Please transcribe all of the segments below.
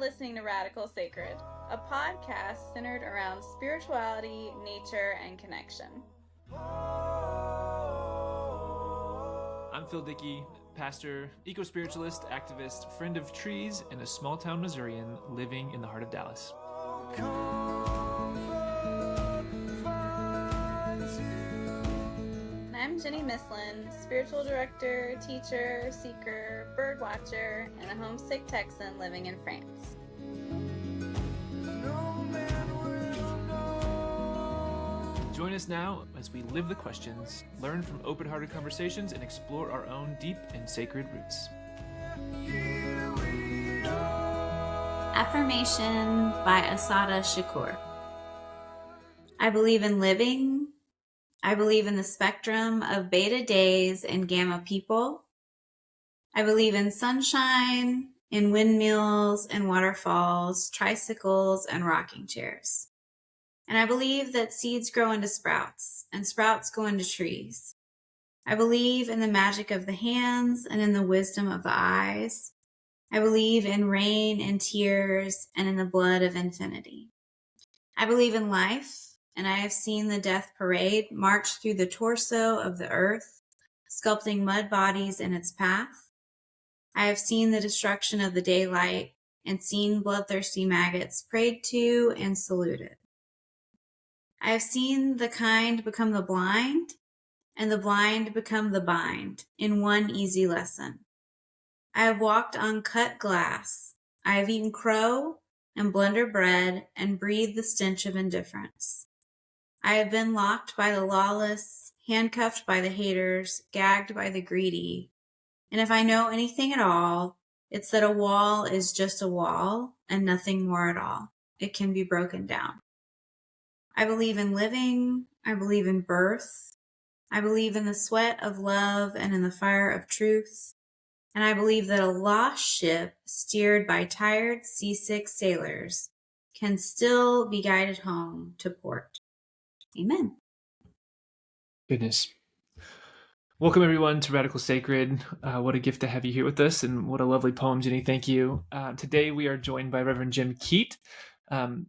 listening to Radical Sacred, a podcast centered around spirituality, nature, and connection. I'm Phil Dickey, pastor, eco-spiritualist, activist, friend of trees, and a small-town Missourian living in the heart of Dallas. I'm Jenny Mislin, spiritual director, teacher, seeker, bird watcher, and a homesick Texan living in France. Join us now as we live the questions, learn from open-hearted conversations, and explore our own deep and sacred roots. Affirmation by Assata Shakur. I believe in living. I believe in the spectrum of beta days and gamma people. I believe in sunshine, in windmills and waterfalls, tricycles and rocking chairs. And I believe that seeds grow into sprouts and sprouts go into trees. I believe in the magic of the hands and in the wisdom of the eyes. I believe in rain and tears and in the blood of infinity. I believe in life. And I have seen the death parade march through the torso of the earth, sculpting mud bodies in its path. I have seen the destruction of the daylight and seen bloodthirsty maggots prayed to and saluted. I have seen the kind become the blind and the blind become the bind in one easy lesson. I have walked on cut glass. I have eaten crow and blunder bread and breathed the stench of indifference. I have been locked by the lawless, handcuffed by the haters, gagged by the greedy. And if I know anything at all, it's that a wall is just a wall and nothing more at all. It can be broken down. I believe in living. I believe in birth. I believe in the sweat of love and in the fire of truth. And I believe that a lost ship steered by tired, seasick sailors can still be guided home to port. Amen. Goodness. Welcome, everyone, to Radical Sacred. What a gift to have you here with us, and what a lovely poem, Jenny. Thank you. Today, we are joined by Reverend Jim Keat.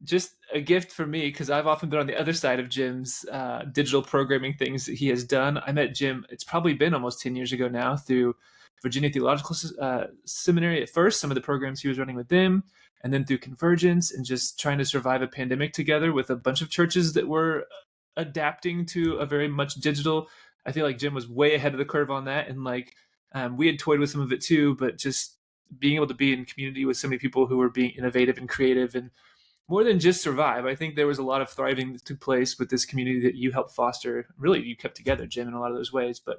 Just a gift for me, because I've often been on the other side of Jim's digital programming things that he has done. I met Jim, it's probably been almost 10 years ago now, through Virginia Theological Seminary at first, some of the programs he was running with them, and then through Convergence, and just trying to survive a pandemic together with a bunch of churches that were adapting to a very much digital. I feel like Jim was way ahead of the curve on that, and we had toyed with some of it too, but just being able to be in community with so many people who were being innovative and creative and more than just survive. I think there was a lot of thriving that took place with this community that you helped foster. Really, you kept together, Jim, in a lot of those ways. But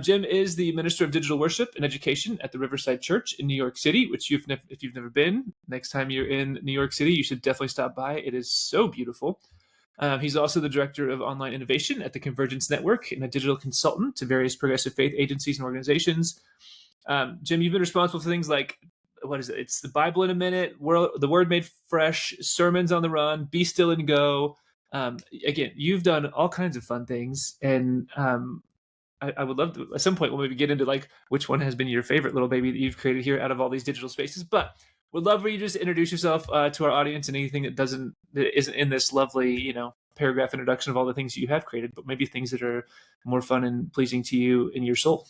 Jim is the Minister of Digital Worship and Education at the Riverside Church in New York City, which if you've never been, next time you're in New York City, you should definitely stop by. It is so beautiful. He's also the director of online innovation at the Convergence Network and a digital consultant to various progressive faith agencies and organizations. Jim, you've been responsible for things like, what is it? It's the Bible in a Minute, the Word Made Fresh, Sermons on the Run, Be Still and Go. Again, you've done all kinds of fun things, and I would love to, at some point, we'll maybe get into which one has been your favorite little baby that you've created here out of all these digital spaces. But would love for you to just introduce yourself to our audience, and anything that isn't in this lovely, paragraph introduction of all the things you have created, but maybe things that are more fun and pleasing to you in your soul.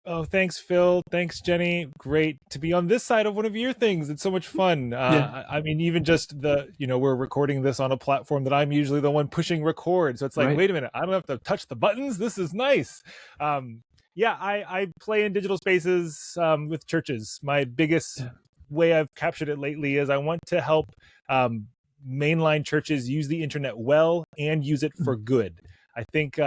Oh, thanks, Phil. Thanks, Jenny. Great to be on this side of one of your things. It's so much fun. Yeah. I mean, even just we're recording this on a platform that I'm usually the one pushing record. So it's like, Right. Wait a minute, I don't have to touch the buttons. This is nice. I play in digital spaces with churches. My biggest way I've captured it lately is I want to help mainline churches use the internet well and use it for good. I think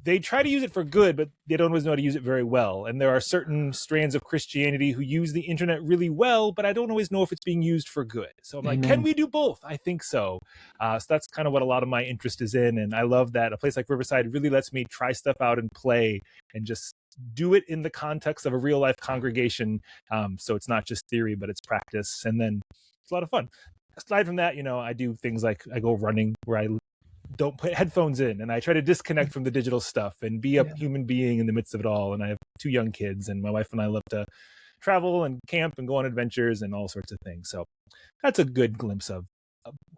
they try to use it for good, but they don't always know how to use it very well. And there are certain strands of Christianity who use the internet really well, but I don't always know if it's being used for good. So I'm like, can we do both? I think so. So that's kind of what a lot of my interest is in. And I love that a place like Riverside really lets me try stuff out and play and just do it in the context of a real life congregation. So it's not just theory, but it's practice. And then it's a lot of fun. Aside from that, I do things like I go running where I don't put headphones in and I try to disconnect from the digital stuff and be a human being in the midst of it all. And I have 2 young kids, and my wife and I love to travel and camp and go on adventures and all sorts of things. So that's a good glimpse of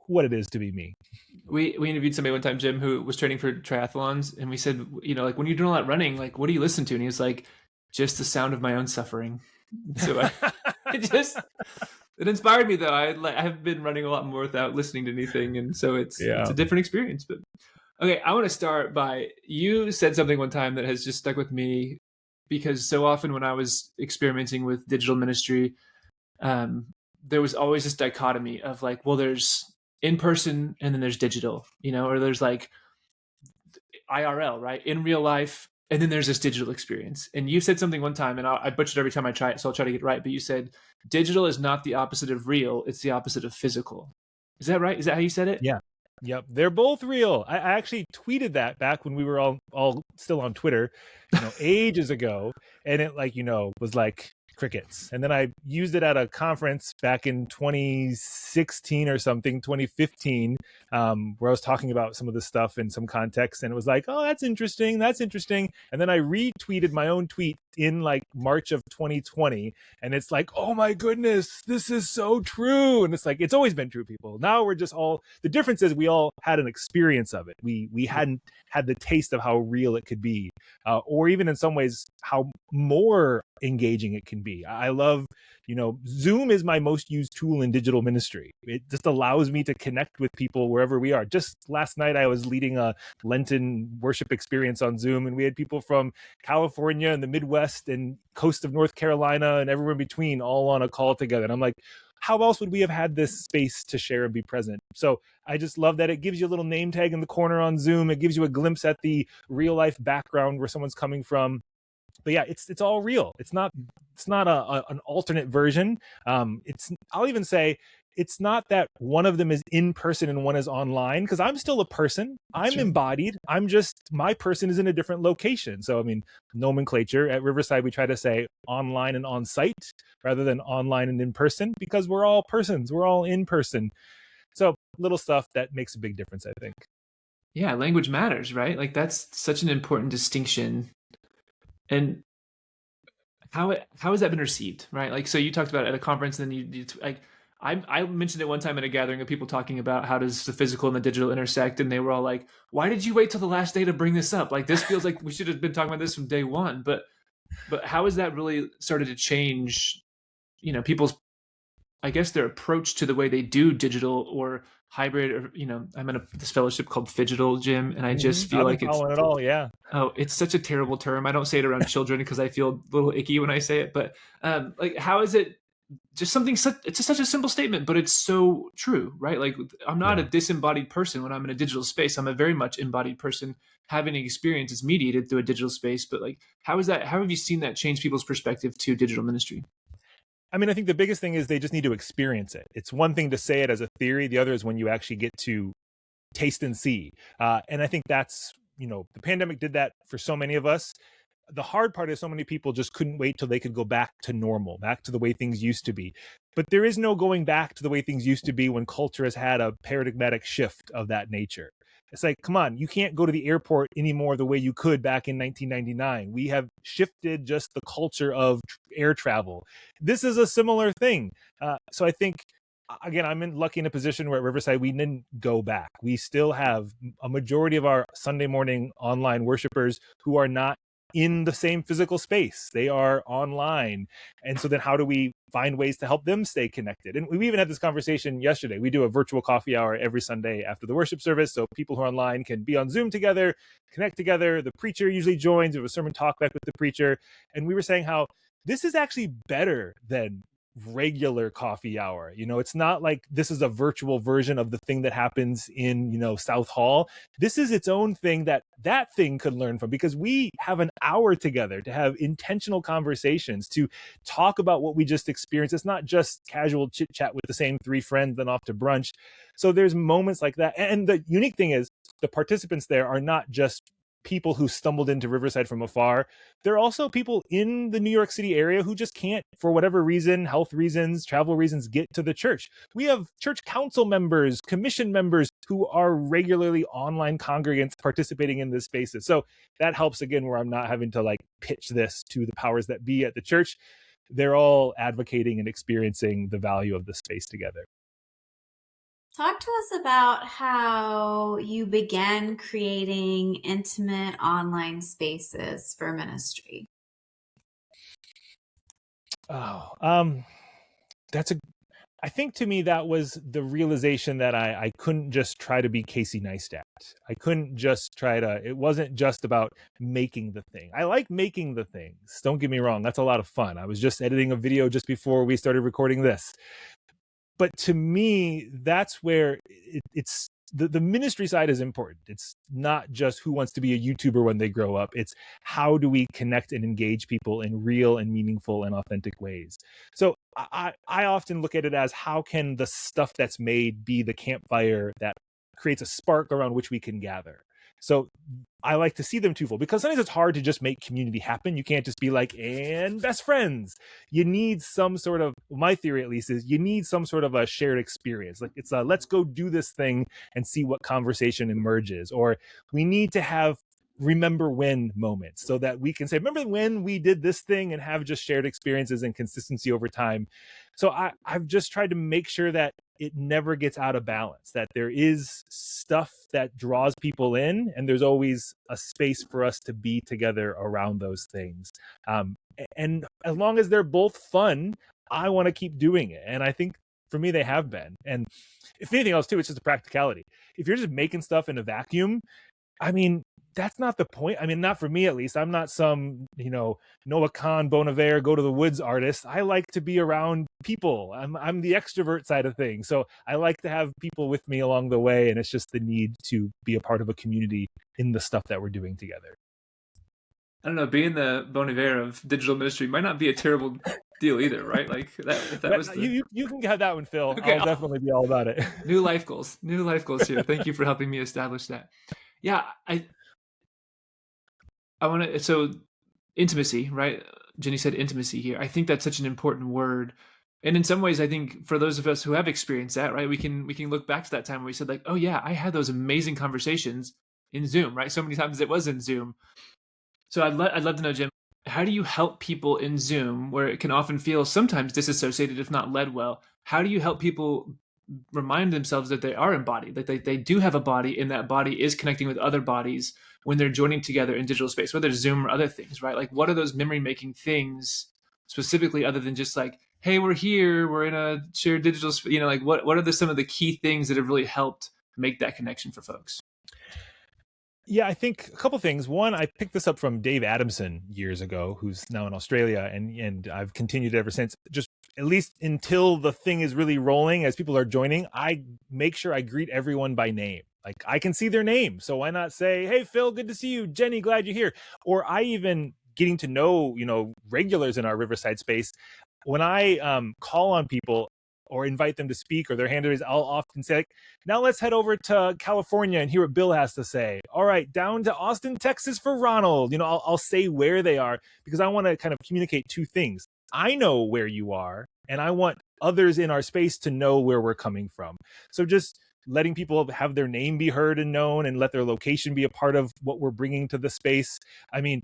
what it is to be me. We interviewed somebody one time, Jim, who was training for triathlons, and we said, like, when you're doing all that running, like, what do you listen to? And he was like, just the sound of my own suffering. So it inspired me, though. I have been running a lot more without listening to anything, and so it's a different experience. But okay, I want to start by, you said something one time that has just stuck with me, because so often when I was experimenting with digital ministry, there was always this dichotomy of like, well, there's in person and then there's digital, or there's like IRL, right? In real life. And then there's this digital experience. And you said something one time, and I butchered every time I try it, so I'll try to get it right. But you said digital is not the opposite of real. It's the opposite of physical. Is that right? Is that how you said it? Yeah. Yep. They're both real. I actually tweeted that back when we were all still on Twitter, ages ago. And it was like crickets. And then I used it at a conference back in 2016 or something, 2015, where I was talking about some of this stuff in some context. And it was like, oh, that's interesting. That's interesting. And then I retweeted my own tweet in like March of 2020. And it's like, oh my goodness, this is so true. And it's like, it's always been true, people. Now we're just the difference is we all had an experience of it. We hadn't had the taste of how real it could be, or even in some ways, how more engaging it can be. I love, Zoom is my most used tool in digital ministry. It just allows me to connect with people wherever we are. Just last night, I was leading a Lenten worship experience on Zoom, and we had people from California and the Midwest and coast of North Carolina and everywhere in between all on a call together. And I'm like, how else would we have had this space to share and be present? So I just love that it gives you a little name tag in the corner on Zoom. It gives you a glimpse at the real life background where someone's coming from. But yeah, it's all real. It's not an alternate version. I'll even say it's not that one of them is in person and one is online, because I'm still a person. I'm embodied. My person is in a different location. So, nomenclature at Riverside, we try to say online and on site rather than online and in person, because we're all persons. We're all in person. So little stuff that makes a big difference, I think. Yeah, language matters, right? Like that's such an important distinction. And how has that been received, right? Like, so you talked about it at a conference, and then I mentioned it one time at a gathering of people talking about how does the physical and the digital intersect, and they were all like, why did you wait till the last day to bring this up? Like, this feels like we should have been talking about this from day one. But how has that really started to change, people's, I guess, their approach to the way they do digital or hybrid, or, I'm in this fellowship called Phygital, Jim, and I just feel like it's it all, yeah. Oh, it's such a terrible term. I don't say it around children because I feel a little icky when I say it. But like, how is it just something? It's just such a simple statement, but it's so true, right? Like, I'm not a disembodied person when I'm in a digital space. I'm a very much embodied person having an experience that's mediated through a digital space. But like, how have you seen that change people's perspective to digital ministry? I think the biggest thing is they just need to experience it. It's one thing to say it as a theory. The other is when you actually get to taste and see. And I think that's, the pandemic did that for so many of us. The hard part is so many people just couldn't wait till they could go back to normal, back to the way things used to be. But there is no going back to the way things used to be when culture has had a paradigmatic shift of that nature. It's like, come on, you can't go to the airport anymore the way you could back in 1999. We have shifted just the culture of air travel. This is a similar thing. So I think, again, I'm lucky in a position where at Riverside, we didn't go back. We still have a majority of our Sunday morning online worshipers who are not in the same physical space. They are online. And so then how do we find ways to help them stay connected? And we even had this conversation yesterday. We do a virtual coffee hour every Sunday after the worship service. So people who are online can be on Zoom together, connect together. The preacher usually joins. We have a sermon talk back with the preacher. And we were saying how this is actually better than regular coffee hour. It's not like this is a virtual version of the thing that happens in, South Hall. This is its own thing that thing could learn from, because we have an hour together to have intentional conversations, to talk about what we just experienced. It's not just casual chit chat with the same three friends, then off to brunch. So there's moments like that. And the unique thing is the participants there are not just people who stumbled into Riverside from afar. There are also people in the New York City area who just can't, for whatever reason, health reasons, travel reasons, get to the church. We have church council members, commission members who are regularly online congregants participating in these spaces. So that helps, again, where I'm not having to pitch this to the powers that be at the church. they're all advocating and experiencing the value of the space together. Talk to us about how you began creating intimate online spaces for ministry. I think to me that was the realization that I couldn't just try to be Casey Neistat. I couldn't just it wasn't just about making the thing. I like making the things. Don't get me wrong. That's a lot of fun. I was just editing a video just before we started recording this. But to me, that's where it's the ministry side is important. It's not just who wants to be a YouTuber when they grow up. It's how do we connect and engage people in real and meaningful and authentic ways. So I often look at it as how can the stuff that's made be the campfire that creates a spark around which we can gather. So I like to see them twofold, because sometimes it's hard to just make community happen. You can't just be like, and best friends. You need some sort of, my theory at least is you need some sort of a shared experience. Like it's a, let's go do this thing and see what conversation emerges. Or we need to have remember when moments so that we can say, remember when we did this thing, and have just shared experiences and consistency over time. So I've just tried to make sure that it never gets out of balance, that there is stuff that draws people in, and there's always a space for us to be together around those things. And as long as they're both fun, I want to keep doing it. And I think for me, they have been. And if anything else too, it's just a practicality. If you're just making stuff in a vacuum, I mean, that's not the point. I mean, not for me, at least. I'm not some, Noah Kahn, Bon Iver, go to the woods artist. I like to be around people. I'm the extrovert side of things. So I like to have people with me along the way. And it's just the need to be a part of a community in the stuff that we're doing together. I don't know, being the Bon Iver of digital ministry might not be a terrible deal either, right? Like that, if that was you can have that one, Phil. Okay, I'll definitely be all about it. New life goals here. Thank you for helping me establish that. Yeah, I want to, so intimacy, right? Jenny said intimacy here. I think that's such an important word. And in some ways, I think for those of us who have experienced that, right, we can look back to that time where we said like, oh yeah, I had those amazing conversations in Zoom, right? So many times it was in Zoom. So I'd love to know, Jim, how do you help people in Zoom where it can often feel sometimes disassociated, if not led well? How do you help people remind themselves that they are embodied, that they do have a body, and that body is connecting with other bodies when they're joining together in digital space, whether it's Zoom or other things, right? Like what are those memory making things specifically, other than just like, hey, we're here, we're in a shared digital, like what are some of the key things that have really helped make that connection for folks? Yeah, I think a couple things. One, I picked this up from Dave Adamson years ago, who's now in Australia, and I've continued ever since. Just at least until the thing is really rolling, as people are joining, I make sure I greet everyone by name. Like I can see their name, so why not say, "Hey, Phil, good to see you. Jenny, glad you're here." Or I even getting to know regulars in our Riverside space. When I call on people or invite them to speak, or their hand raised, I'll often say, now let's head over to California and hear what Bill has to say. All right, down to Austin, Texas for Ronald. I'll say where they are, because I want to kind of communicate two things. I know where you are, and I want others in our space to know where we're coming from. So just letting people have their name be heard and known, and let their location be a part of what we're bringing to the space. I mean,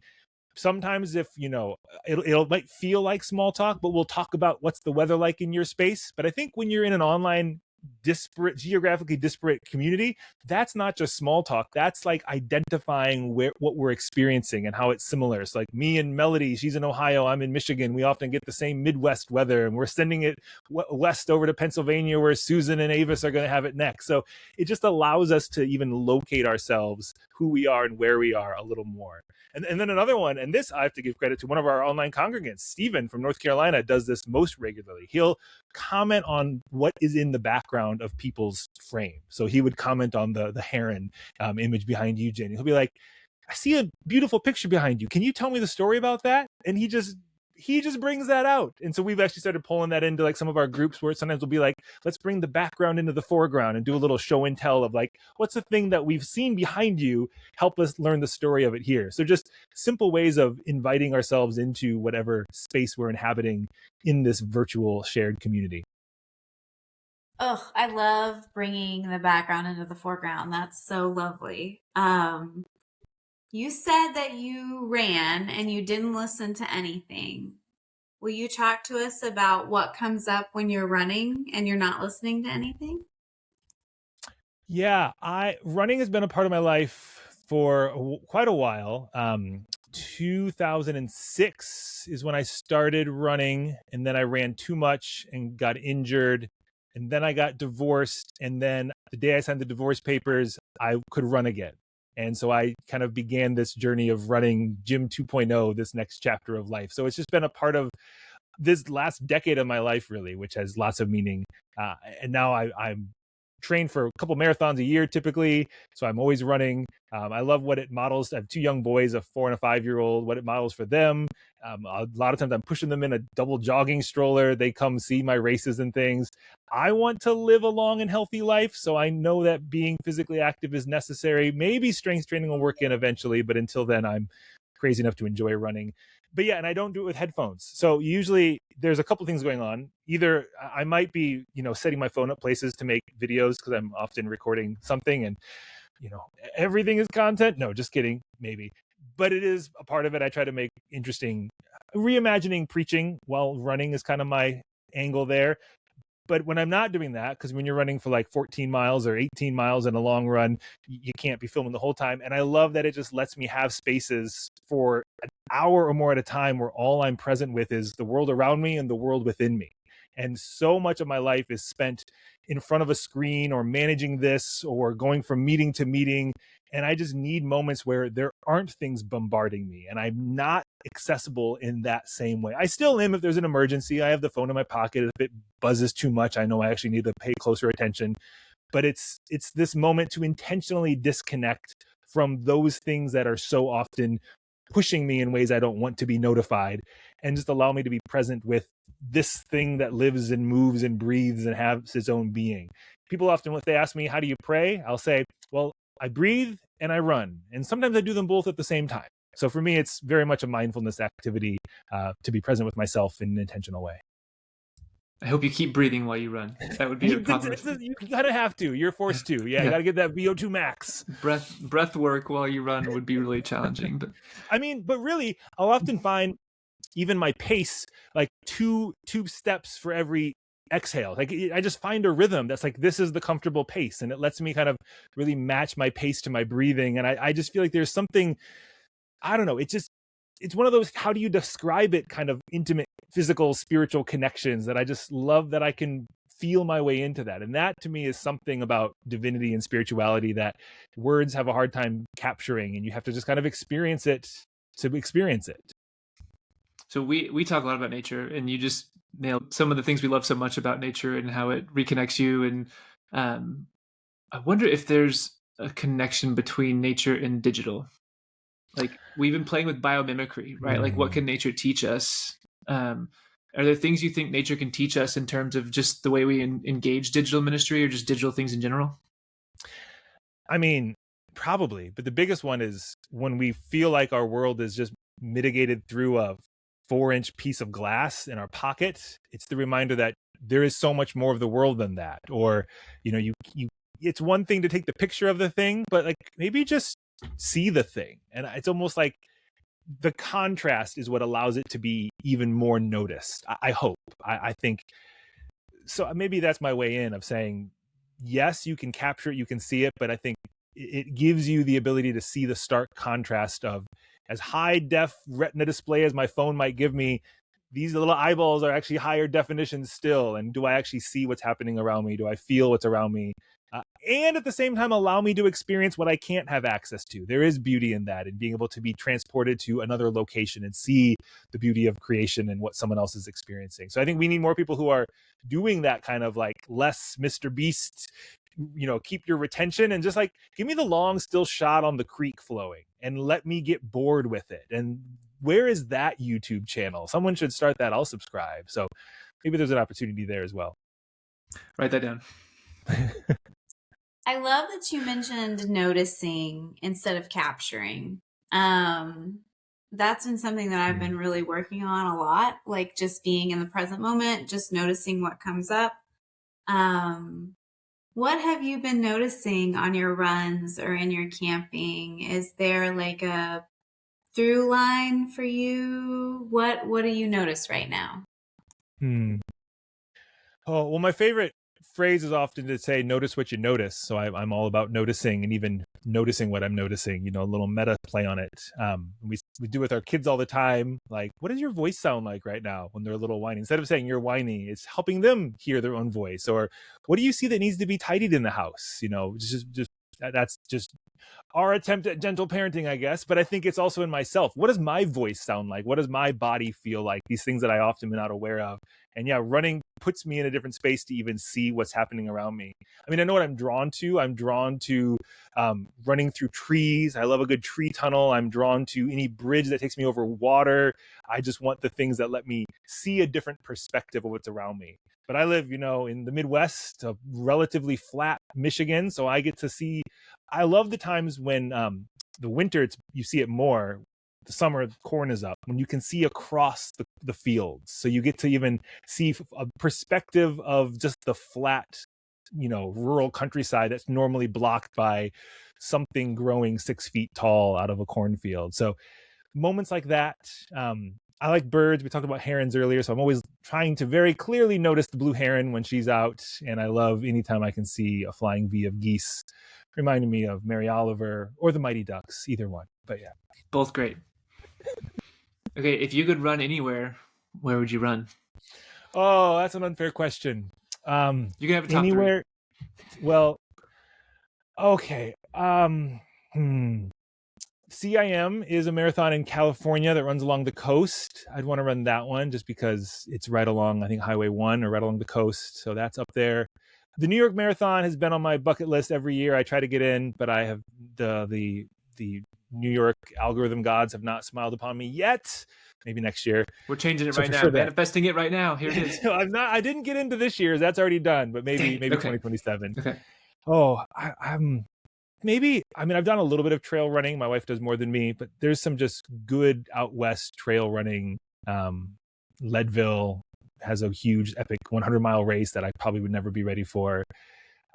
sometimes if it might feel like small talk, but we'll talk about what's the weather like in your space. But I think when you're in an online geographically disparate community, that's not just small talk. That's like identifying what we're experiencing and how it's similar. It's like me and Melody, she's in Ohio, I'm in Michigan. We often get the same Midwest weather, and we're sending it west over to Pennsylvania, where Susan and Avis are going to have it next. So it just allows us to even locate ourselves, who we are and where we are, a little more. And then another one, and this I have to give credit to one of our online congregants, Stephen from North Carolina, does this most regularly. He'll comment on what is in the background of people's frame. So he would comment on the heron image behind you, Jenny. He'll be like, I see a beautiful picture behind you. Can you tell me the story about that? And he just brings that out. And so we've actually started pulling that into like some of our groups, where sometimes we'll be like, let's bring the background into the foreground and do a little show and tell of like, what's the thing that we've seen behind you? Help us learn the story of it here. So just simple ways of inviting ourselves into whatever space we're inhabiting in this virtual shared community. Oh, I love bringing the background into the foreground. That's so lovely. You said that you ran and you didn't listen to anything. Will you talk to us about what comes up when you're running and you're not listening to anything? Yeah, running has been a part of my life for quite a while. 2006 is when I started running, and then I ran too much and got injured, and then I got divorced, and then the day I signed the divorce papers, I could run again. And so I kind of began this journey of running Gym 2.0, this next chapter of life. So it's just been a part of this last decade of my life, really, which has lots of meaning. And now I'm trained for a couple marathons a year typically, so I'm always running. I love what it models. I have two young boys, a 4 and a 5-year-old, what it models for them. A lot of times I'm pushing them in a double jogging stroller. They come see my races and things. I want to live a long and healthy life, so I know that being physically active is necessary. Maybe strength training will work in eventually, but until then, I'm crazy enough to enjoy running. But yeah, and I don't do it with headphones. So usually there's a couple things going on. Either I might be, setting my phone up places to make videos because I'm often recording something and, everything is content. No, just kidding, maybe. But it is a part of it. I try to make interesting, reimagining preaching while running is kind of my angle there. But when I'm not doing that, because when you're running for like 14 miles or 18 miles in a long run, you can't be filming the whole time. And I love that it just lets me have spaces for an hour or more at a time where all I'm present with is the world around me and the world within me. And so much of my life is spent in front of a screen or managing this or going from meeting to meeting. And I just need moments where there aren't things bombarding me and I'm not accessible in that same way. I still am if there's an emergency. I have the phone in my pocket. If it buzzes too much, I know I actually need to pay closer attention. But it's this moment to intentionally disconnect from those things that are so often pushing me in ways I don't want to be notified, and just allow me to be present with this thing that lives and moves and breathes and has its own being. People often, if they ask me, how do you pray? I'll say, well, I breathe and I run. And sometimes I do them both at the same time. So for me, it's very much a mindfulness activity to be present with myself in an intentional way. I hope you keep breathing while you run. That would be a problem. You gotta have to. You're forced to. Yeah, you gotta get that VO2 max. Breath work while you run would be really challenging. But but really, I'll often find even my pace, like two steps for every exhale. Like I just find a rhythm that's like, this is the comfortable pace, and it lets me kind of really match my pace to my breathing. And I just feel like there's something, I don't know, it's one of those, how do you describe it, kind of intimate, physical, spiritual connections that I just love, that I can feel my way into that. And that to me is something about divinity and spirituality that words have a hard time capturing, and you have to just kind of experience it to experience it. So we talk a lot about nature, and you just nailed some of the things we love so much about nature and how it reconnects you. And I wonder if there's a connection between nature and digital. Like, we've been playing with biomimicry, right? Like, what can nature teach us? Are there things you think nature can teach us in terms of just the way we engage digital ministry or just digital things in general? I mean, probably, but the biggest one is when we feel like our world is just mitigated through a 4-inch piece of glass in our pocket. It's the reminder that there is so much more of the world than that. Or, you it's one thing to take the picture of the thing, but like maybe just see the thing. And it's almost like the contrast is what allows it to be even more noticed. I hope. I think so. Maybe that's my way in of saying, yes, you can capture it, you can see it, but I think it gives you the ability to see the stark contrast of, as high def retina display as my phone might give me, these little eyeballs are actually higher definition still. And do I actually see what's happening around me? Do I feel what's around me? And at the same time, allow me to experience what I can't have access to. There is beauty in that, and being able to be transported to another location and see the beauty of creation and what someone else is experiencing. So I think we need more people who are doing that kind of like less Mr. Beast, keep your retention and just like, give me the long still shot on the creek flowing and let me get bored with it. And where is that YouTube channel? Someone should start that. I'll subscribe. So maybe there's an opportunity there as well. Write that down. I love that you mentioned noticing instead of capturing. That's been something that I've been really working on a lot, like just being in the present moment, just noticing what comes up. What have you been noticing on your runs or in your camping? Is there like a through line for you? What do you notice right now? Oh, well, my favorite phrase is often to say, notice what you notice. So I'm all about noticing and even noticing what I'm noticing, a little meta play on it. We do with our kids all the time. Like, what does your voice sound like right now when they're a little whiny? Instead of saying you're whiny, it's helping them hear their own voice. Or what do you see that needs to be tidied in the house? That's just our attempt at gentle parenting, I guess. But I think it's also in myself. What does my voice sound like? What does my body feel like? These things that I often am not aware of. And yeah, running puts me in a different space to even see what's happening around me. I mean, I know what I'm drawn to. I'm drawn to running through trees. I love a good tree tunnel. I'm drawn to any bridge that takes me over water. I just want the things that let me see a different perspective of what's around me. But I live, in the Midwest, a relatively flat Michigan. So I get to see, I love the times when the winter, you see it more. The summer, corn is up, when you can see across the fields. So you get to even see a perspective of just the flat, rural countryside that's normally blocked by something growing 6 feet tall out of a cornfield. So moments like that. I like birds. We talked about herons earlier, so I'm always trying to very clearly notice the blue heron when she's out. And I love anytime I can see a flying V of geese, reminding me of Mary Oliver or the Mighty Ducks, either one. But yeah. Both great. Okay, if you could run anywhere, where would you run? Oh, that's an unfair question. You can have a top anywhere. 3. Well, okay. CIM is a marathon in California that runs along the coast. I'd want to run that one just because it's right along, I think, Highway 1 or right along the coast. So that's up there. The New York Marathon has been on my bucket list every year. I try to get in, but I have the New York algorithm gods have not smiled upon me yet. Maybe next year. We're changing it right now. Sure, manifesting it right now. Here it is. I didn't get into this year's. That's already done, but maybe okay. 2027. Okay. Oh, I'm maybe. I mean, I've done a little bit of trail running. My wife does more than me, but there's some just good out west trail running. Leadville has a huge epic 100-mile race that I probably would never be ready for.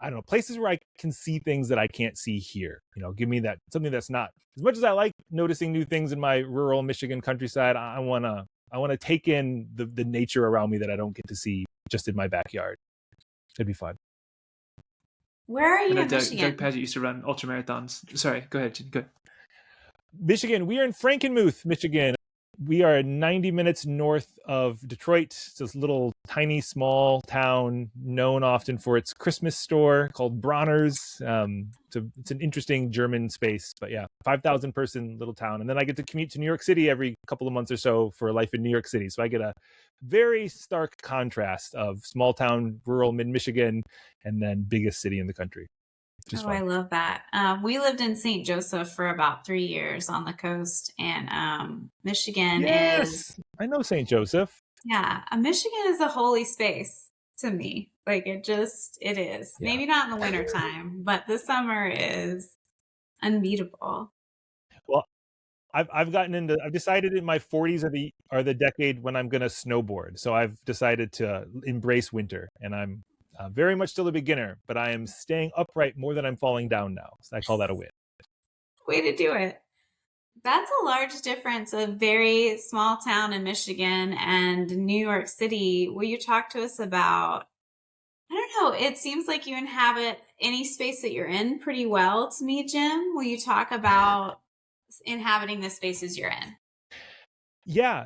I don't know, places where I can see things that I can't see here. Give me that, something that's not, as much as I like noticing new things in my rural Michigan countryside, I want to take in the nature around me that I don't get to see just in my backyard. It'd be fun. Where are you in Michigan? Doug Paget used to run ultra marathons. Sorry, go ahead. Go ahead. Michigan, we are in Frankenmuth, Michigan. We are 90 minutes north of Detroit. It's this little tiny small town known often for its Christmas store called Bronner's. It's an interesting German space, but yeah, 5,000 person little town. And then I get to commute to New York City every couple of months or so for life in New York City. So I get a very stark contrast of small town, rural mid-Michigan, and then biggest city in the country. Oh, I love that. We lived in St. Joseph for about 3 years on the coast, and Michigan is... I know St. Joseph. Yeah, Michigan is a holy space to me. Like, it is. Yeah. Maybe not in the wintertime, but the summer is unbeatable. Well, I've decided in my 40s are the decade when I'm going to snowboard. So I've decided to embrace winter, and I'm very much still a beginner, but I am staying upright more than I'm falling down now. So I call that a win. Way to do it. That's a large difference of very small town in Michigan and New York City. Will you talk to us about, I don't know, it seems like you inhabit any space that you're in pretty well to me, Jim. Will you talk about inhabiting the spaces you're in? Yeah,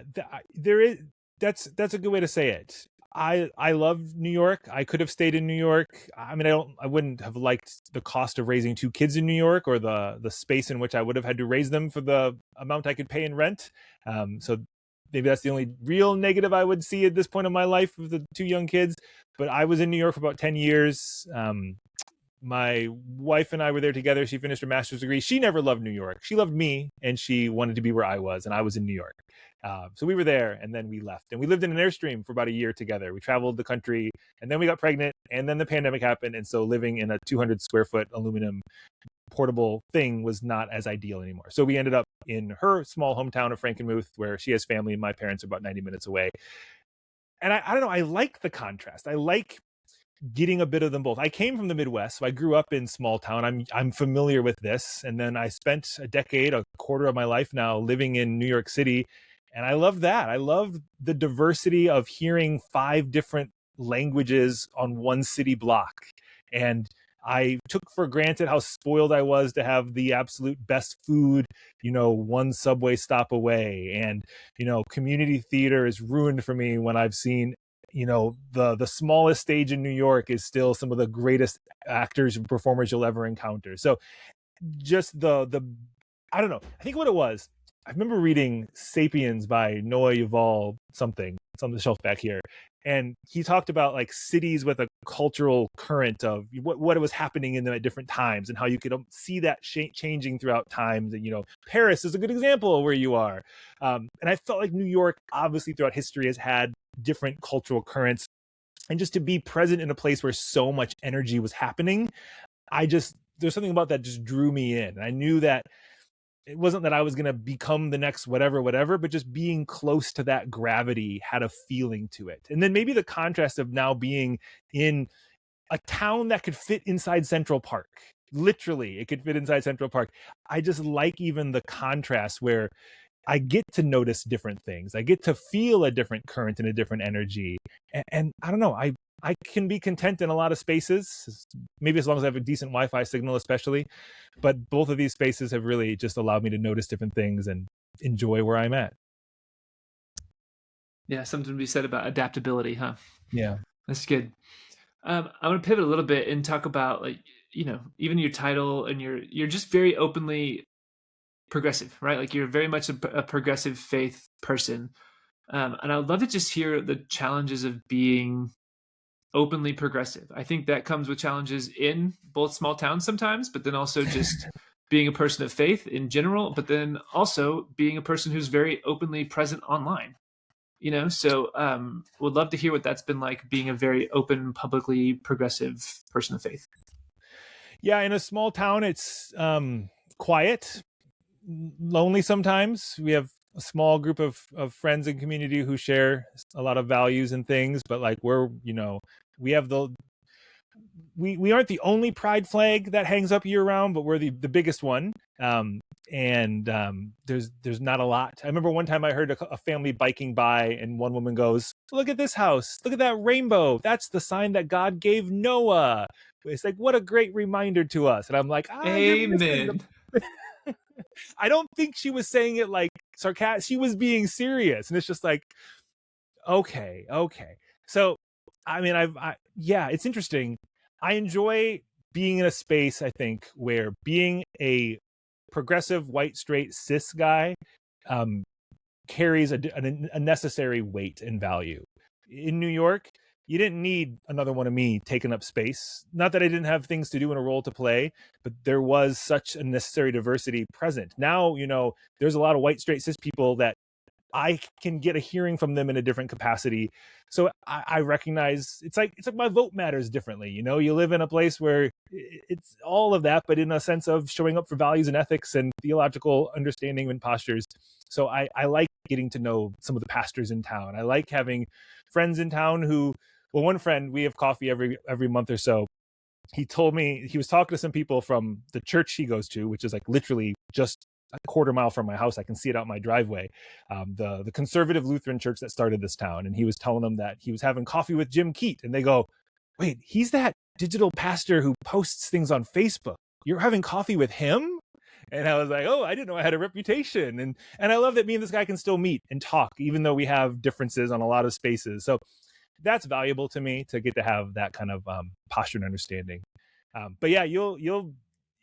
there is. That's a good way to say it. I love New York. I could have stayed in New York. I mean, I wouldn't have liked the cost of raising 2 kids in New York, or the space in which I would have had to raise them for the amount I could pay in rent. So maybe that's the only real negative I would see at this point in my life with the 2 young kids. But I was in New York for about 10 years. My wife and I were there together. She finished her master's degree. She never loved New York. She loved me, and she wanted to be where I was, and I was in New York. So we were there, and then we left, and we lived in an Airstream for about a year together. We traveled the country, and then we got pregnant, and then the pandemic happened. And so living in a 200 square foot aluminum portable thing was not as ideal anymore. So we ended up in her small hometown of Frankenmuth, where she has family, and my parents are about 90 minutes away. And I don't know, I like the contrast. I like getting a bit of them both. I came from the Midwest, so I grew up in small town. I'm familiar with this, and then I spent a quarter of my life now living in New York City, and I love that. I love the diversity of hearing 5 different languages on one city block, and I took for granted how spoiled I was to have the absolute best food, one subway stop away. And, community theater is ruined for me when I've seen, the smallest stage in New York is still some of the greatest actors and performers you'll ever encounter. So just the I don't know. I think what it was, I remember reading Sapiens by Noah Yuval something. It's on the shelf back here. And he talked about like cities with a cultural current of what was happening in them at different times and how you could see that changing throughout times. And, Paris is a good example of where you are. And I felt like New York, obviously throughout history, has had different cultural currents. And just to be present in a place where so much energy was happening, there's something about that just drew me in. And I knew that it wasn't that I was going to become the next whatever, but just being close to that gravity had a feeling to it. And then maybe the contrast of now being in a town that could fit inside Central Park. Literally, it could fit inside Central Park. I just like even the contrast where I get to notice different things. I get to feel a different current and a different energy. And I don't know, I can be content in a lot of spaces, maybe as long as I have a decent Wi-Fi signal, especially. But both of these spaces have really just allowed me to notice different things and enjoy where I'm at. Yeah, something to be said about adaptability, huh? Yeah. That's good. I want to pivot a little bit and talk about, like, even your title, and you're just very openly progressive, right? Like, you're very much a progressive faith person. And I would love to just hear the challenges of being openly progressive. I think that comes with challenges in both small towns sometimes, but then also just being a person of faith in general, but then also being a person who's very openly present online. So would love to hear what that's been like, being a very open, publicly progressive person of faith. Yeah, in a small town, it's quiet, lonely sometimes. We have a small group of friends and community who share a lot of values and things, but like we have we aren't the only pride flag that hangs up year round, but we're the biggest one. There's not a lot. I remember one time I heard a family biking by, and one woman goes, "Look at this house. Look at that rainbow. That's the sign that God gave Noah." It's like, what a great reminder to us. And I'm like, Amen. I don't think she was saying it like sarcastic. She was being serious. And it's just like, okay. So, I mean, it's interesting. I enjoy being in a space, I think, where being a progressive, white, straight, cis guy carries a necessary weight and value. In New York, you didn't need another one of me taking up space. Not that I didn't have things to do and a role to play, but there was such a necessary diversity present. Now, there's a lot of white, straight, cis people that I can get a hearing from them in a different capacity. So I recognize it's like my vote matters differently. You live in a place where it's all of that, but in a sense of showing up for values and ethics and theological understanding and postures. So I like getting to know some of the pastors in town. I like having friends in town who, well, one friend, we have coffee every month or so. He told me he was talking to some people from the church he goes to, which is like literally just a quarter mile from my house. I can see it out my driveway. The conservative Lutheran church that started this town. And he was telling them that he was having coffee with Jim Keat. And they go, "Wait, he's that digital pastor who posts things on Facebook. You're having coffee with him?" And I was like, oh, I didn't know I had a reputation. And I love that me and this guy can still meet and talk, even though we have differences on a lot of spaces. So that's valuable to me, to get to have that kind of posture and understanding. But yeah, you'll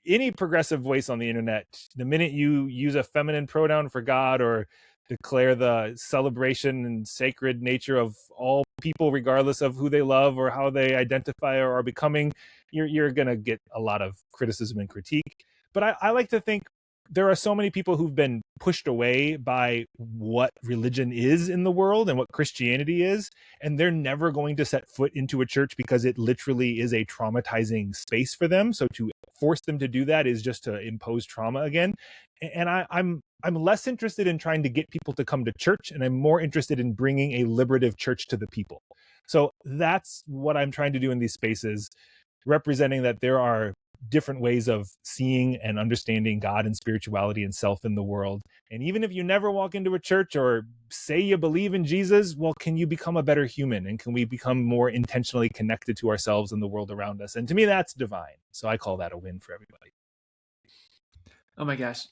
any progressive voice on the internet, the minute you use a feminine pronoun for God or declare the celebration and sacred nature of all people, regardless of who they love or how they identify or are becoming, you're going to get a lot of criticism and critique. But I like to think there are so many people who've been pushed away by what religion is in the world and what Christianity is, and they're never going to set foot into a church because it literally is a traumatizing space for them. So to force them to do that is just to impose trauma again. And I'm less interested in trying to get people to come to church, and I'm more interested in bringing a liberative church to the people. So that's what I'm trying to do in these spaces, representing that there are different ways of seeing and understanding God and spirituality and self in the world. And even if you never walk into a church or say you believe in Jesus, well, can you become a better human? And can we become more intentionally connected to ourselves and the world around us? And to me, that's divine. So I call that a win for everybody. Oh my gosh.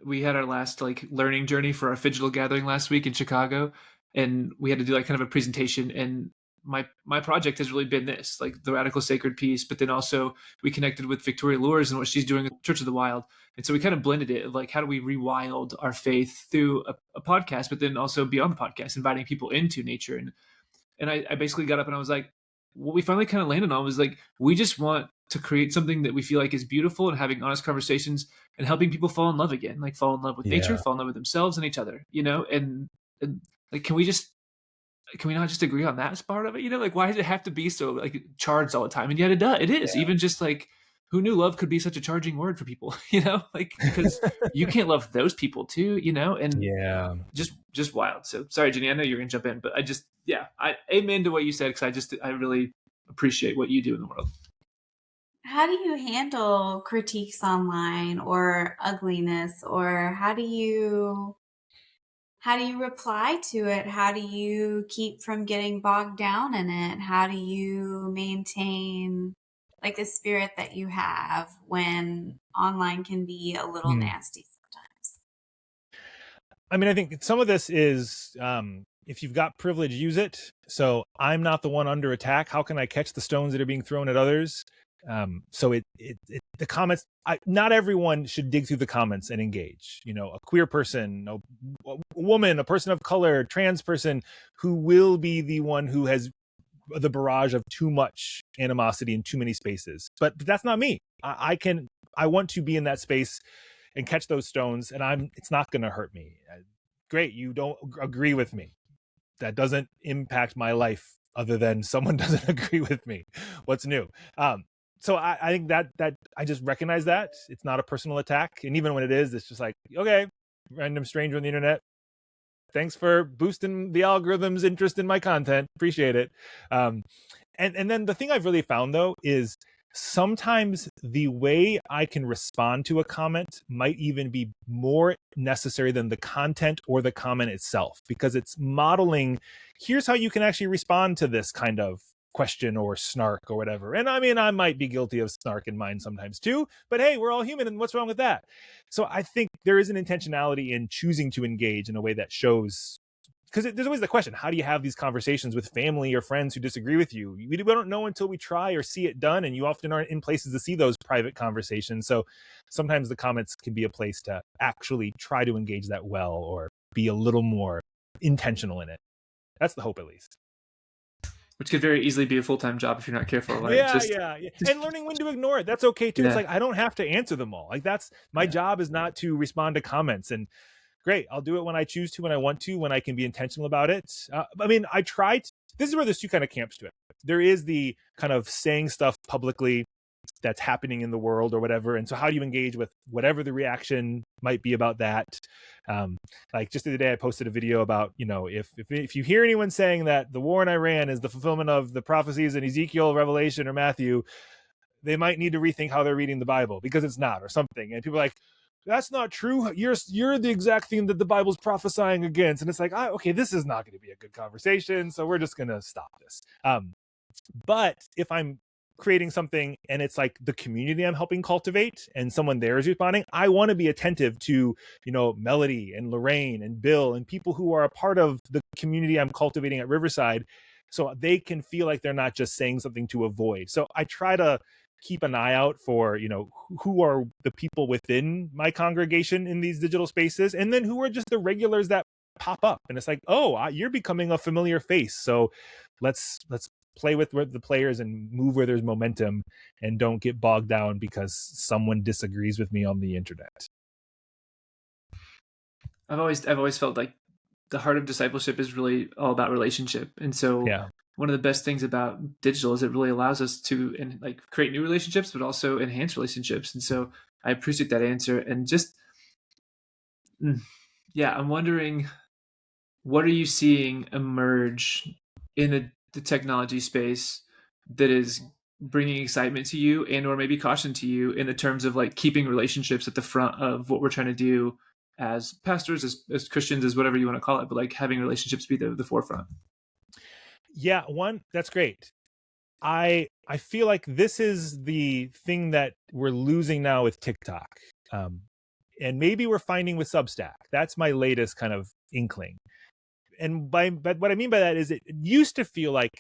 We had our last like learning journey for our Fidgetal gathering last week in Chicago, and we had to do like kind of a presentation, and my project has really been this, like the radical sacred piece, but then also we connected with Victoria Lures and what she's doing at Church of the Wild. And so we kind of blended it, like how do we rewild our faith through a podcast, but then also beyond the podcast, inviting people into nature. And I basically got up and I was like, what we finally kind of landed on was like, we just want to create something that we feel like is beautiful and having honest conversations and helping people fall in love again, like fall in love with nature, fall in love with themselves and each other, and like, can we not just agree on that as part of it? Like, why does it have to be so like charged all the time? And yet it is. Even just like, who knew love could be such a charging word for people, like, because you can't love those people too, and just wild. So sorry, Jenny, I know you're gonna jump in, but I amen to what you said, because I really appreciate what you do in the world. How do you handle critiques online or ugliness, or how do you reply to it? How do you keep from getting bogged down in it? How do you maintain like the spirit that you have when online can be a little nasty sometimes? I mean, I think some of this is, if you've got privilege, use it. So I'm not the one under attack. How can I catch the stones that are being thrown at others? So the comments, not everyone should dig through the comments and engage. A queer person, a woman, a person of color, trans person, who will be the one who has the barrage of too much animosity in too many spaces. But that's not me. I want to be in that space and catch those stones, and it's not going to hurt me. Great, you don't agree with me. That doesn't impact my life, other than someone doesn't agree with me. What's new? So I think that I just recognize that it's not a personal attack, and even when it is, it's just like, okay, random stranger on the internet, thanks for boosting the algorithm's interest in my content, appreciate it. And then the thing I've really found, though, is sometimes the way I can respond to a comment might even be more necessary than the content or the comment itself, because it's modeling, here's how you can actually respond to this kind of question or snark or whatever. And I mean, I might be guilty of snark in mine sometimes too, but hey, we're all human, and what's wrong with that? So I think there is an intentionality in choosing to engage in a way that shows, because there's always the question, how do you have these conversations with family or friends who disagree with you? We don't know until we try or see it done, and you often aren't in places to see those private conversations. So sometimes the comments can be a place to actually try to engage that well, or be a little more intentional in it. That's the hope, at least. Which could very easily be a full-time job if you're not careful. Right? Yeah. And learning when to ignore it. That's okay too. Yeah. It's like, I don't have to answer them all. Like, that's my job, is not to respond to comments. And great, I'll do it when I choose to, when I want to, when I can be intentional about it. I mean, this is where there's two kind of camps to it. There is the kind of saying stuff publicly that's happening in the world or whatever. And so how do you engage with whatever the reaction might be about that? Like just the other day, I posted a video about, if you hear anyone saying that the war in Iran is the fulfillment of the prophecies in Ezekiel, Revelation, or Matthew, they might need to rethink how they're reading the Bible, because it's not, or something. And people are like, that's not true. You're the exact thing that the Bible's prophesying against. And it's like, okay, this is not going to be a good conversation, so we're just going to stop this. But if I'm creating something and it's like the community I'm helping cultivate, and someone there is responding, I want to be attentive to, Melody and Lorraine and Bill and people who are a part of the community I'm cultivating at Riverside, so they can feel like they're not just saying something to avoid. So I try to keep an eye out for, who are the people within my congregation in these digital spaces, and then who are just the regulars that pop up. And it's like, oh, you're becoming a familiar face. So let's play with the players and move where there's momentum, and don't get bogged down because someone disagrees with me on the internet. I've always felt like the heart of discipleship is really all about relationship. And so one of the best things about digital is it really allows us to create new relationships, but also enhance relationships. And so I appreciate that answer. And just, I'm wondering, what are you seeing emerge in the technology space that is bringing excitement to you and or maybe caution to you in the terms of like keeping relationships at the front of what we're trying to do as pastors, as Christians, as whatever you want to call it, but like having relationships be the forefront? Yeah, that's great. I feel like this is the thing that we're losing now with TikTok. And maybe we're finding with Substack. That's my latest kind of inkling. But what I mean by that is it used to feel like,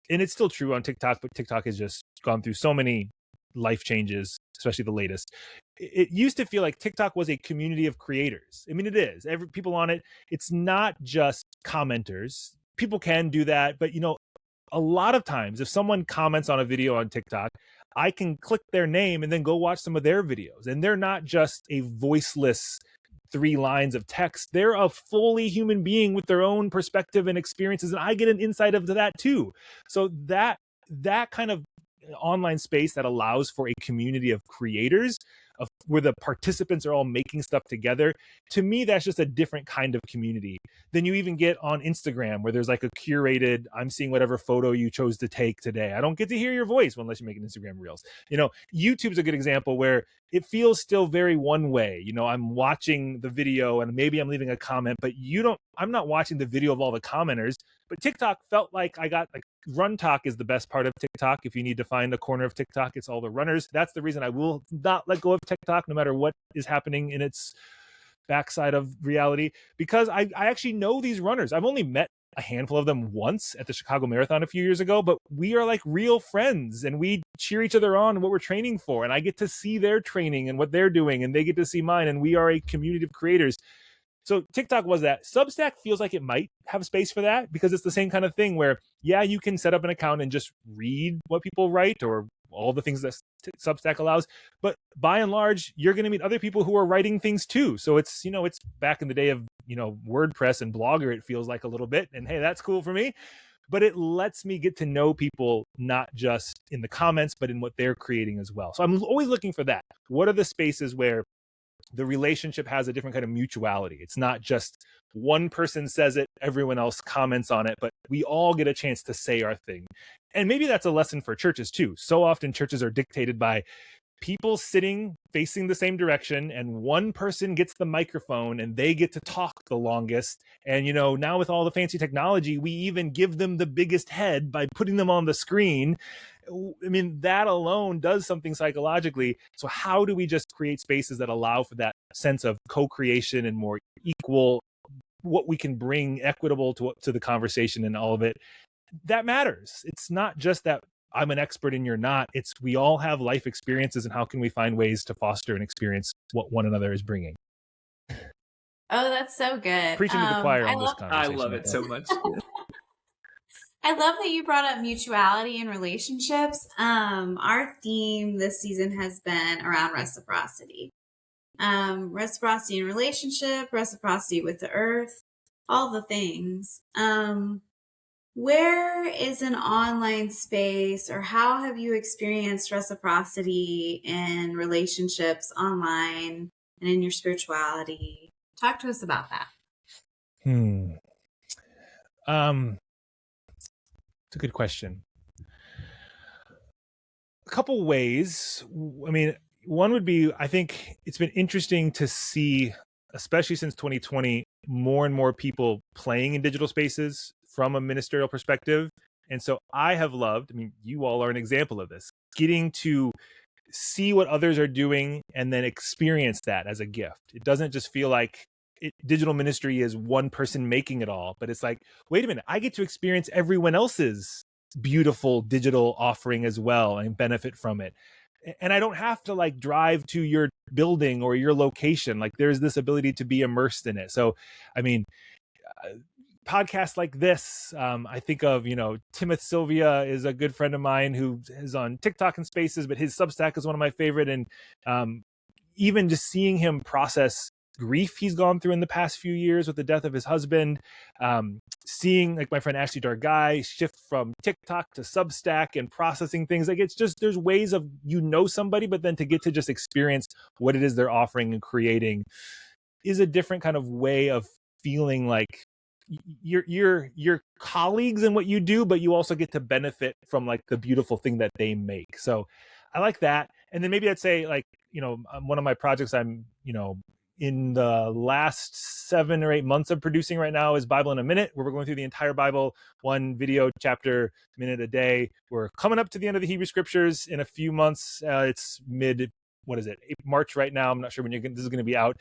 and it's still true on TikTok, but TikTok has just gone through so many life changes, especially the latest. It used to feel like TikTok was a community of creators. I mean, it is. People on it. It's not just commenters. People can do that, but a lot of times if someone comments on a video on TikTok, I can click their name and then go watch some of their videos. And they're not just a voiceless 3 lines of text. They're a fully human being with their own perspective and experiences. And I get an insight into that too. So that kind of online space that allows for a community of creators where the participants are all making stuff together, to me that's just a different kind of community than you even get on Instagram, where there's like a curated, I'm seeing whatever photo you chose to take today. I don't get to hear your voice unless you make an Instagram reels. YouTube's a good example where it feels still very one way. I'm watching the video and maybe I'm leaving a comment, but I'm not watching the video of all the commenters. But TikTok felt like I got like run talk is the best part of TikTok. If you need to find a corner of TikTok, it's all the runners. That's the reason I will not let go of TikTok no matter what is happening in its backside of reality, because I actually know these runners. I've only met a handful of them once at the Chicago Marathon a few years ago, but we are like real friends and we cheer each other on and what we're training for. And I get to see their training and what they're doing and they get to see mine. And we are a community of creators. So TikTok was that. Substack feels like it might have space for that because it's the same kind of thing where, yeah, you can set up an account and just read what people write or all the things that Substack allows. But by and large, you're going to meet other people who are writing things too. So it's, it's back in the day of, WordPress and Blogger, it feels like a little bit. And hey, that's cool for me. But it lets me get to know people, not just in the comments, but in what they're creating as well. So I'm always looking for that. What are the spaces where the relationship has a different kind of mutuality? It's not just one person says it, everyone else comments on it, but we all get a chance to say our thing. And maybe that's a lesson for churches too. So often churches are dictated by people sitting facing the same direction, and one person gets the microphone and they get to talk the longest. And now with all the fancy technology, we even give them the biggest head by putting them on the screen. I mean, that alone does something psychologically. So how do we just create spaces that allow for that sense of co-creation and more equal, what we can bring equitable to the conversation and all of it? That matters. It's not just that I'm an expert and you're not. It's we all have life experiences, and how can we find ways to foster and experience what one another is bringing? Oh, that's so good. Preaching to the choir on this conversation. I love it so much. I love that you brought up mutuality in relationships. Our theme this season has been around reciprocity. Reciprocity in relationship, reciprocity with the earth, all the things. Where is an online space, or how have you experienced reciprocity in relationships online and in your spirituality? Talk to us about that. It's a good question. A couple ways. I mean, one would be, I think it's been interesting to see, especially since 2020, more and more people playing in digital spaces from a ministerial perspective. And so I have loved, you all are an example of this, getting to see what others are doing and then experience that as a gift. It doesn't just feel like digital ministry is one person making it all, but it's like, wait a minute, I get to experience everyone else's beautiful digital offering as well and benefit from it. And I don't have to like drive to your building or your location. Like there's this ability to be immersed in it. So, podcasts like this, I think of, Timothy Sylvia is a good friend of mine who is on TikTok and Spaces, but his Substack is one of my favorite. And even just seeing him process grief he's gone through in the past few years with the death of his husband, seeing like my friend Ashley Dargai shift from TikTok to Substack and processing things. Like it's just, there's ways of, somebody, but then to get to just experience what it is they're offering and creating is a different kind of way of feeling like your colleagues in what you do, but you also get to benefit from like the beautiful thing that they make. So I like that. And then maybe I'd say like, one of my projects I'm, in the last 7 or 8 months of producing right now is Bible in a Minute, where we're going through the entire Bible, one video, chapter, minute a day. We're coming up to the end of the Hebrew Scriptures in a few months. It's March right now. I'm not sure when this is going to be out.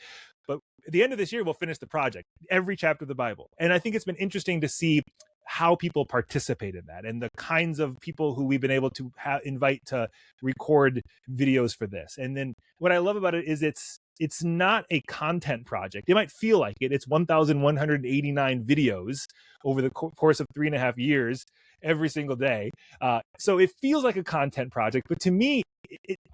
But at the end of this year, we'll finish the project, every chapter of the Bible. And I think it's been interesting to see how people participate in that and the kinds of people who we've been able to invite to record videos for this. And then what I love about it is it's not a content project. It might feel like it. It's 1,189 videos over the course of 3.5 years, every single day. So it feels like a content project, but to me,